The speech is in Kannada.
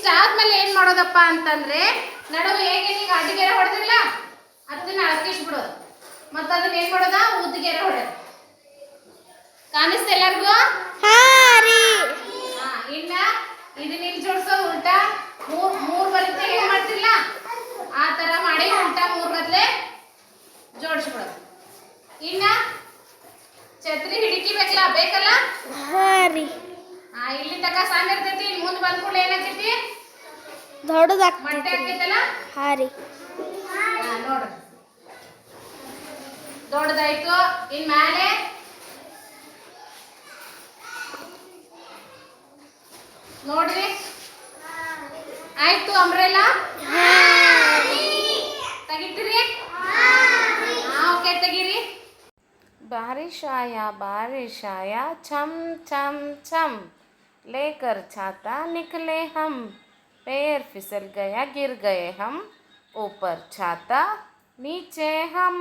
ಇಷ್ಟಾದ್ಮೇಲೆ ಏನು ಮಾಡೋದಪ್ಪ ಅಂತಂದರೆ ನಡುವೆ ಹೇಗೆ ನೀವು ಅಡ್ಡಿಗೆರೆ ಹೊಡೆದಿಲ್ಲ ಅದನ್ನ ಅಳಕಿಸ್ಬಿಡೋದು ಮತ್ತು ಅದನ್ನ ಏನು ಮಾಡೋದ ಉದ್ದಿಗೆರೆ ಹೊಡೆಯೋದು. ಕಾಣಿಸ್ತಾ ಎಲ್ಲರಿಗೂ? ಇನ್ನ ಇದನ್ನ ಇಲ್ಲಿ ಜೋಡಿಸೋದು ಉಲ್ಟಾ ಮೂರು ಬರುತ್ತೆ ಏನು ಮಾಡ್ತಿಲ್ಲ ಆ ಥರ ಮಾಡಿ ಉಲ್ಟಾ 3 ಬದಲೇ ಜೋಡಿಸ್ಬಿಡೋದು. ಇನ್ನ ಛತ್ರಿ ಹಿಡಿಕಿಬೇಕಲ್ಲ ಬೇಕಲ್ಲ ಇಲ್ಲಿ ತನಕ ಸಣ್ಣ ಇರ್ತೈತಿ, ಇಲ್ಲಿ ಮುಂದೆ ಬಂದ ಕೂಡಲೇ ಏನಾಗ್ತೈತಿ ಮೊಟ್ಟೆ ಹಾಕೈತಲ್ಲ ನೋಡ್ರಿ ದೊಡ್ಡದಾಯ್ತು. ಇನ್ ಮೇಲೆ ನೋಡ್ರಿ ಆಯ್ತು ಅಂಬ್ರೆಲಾ ತೆಗಿತೀರಿ? ಓಕೆ ತೆಗೀರಿ. बारिश आया छम छम छम लेकर छाता निकले हम पैर फिसल गया गिर गए हम ऊपर छाता नीचे हम.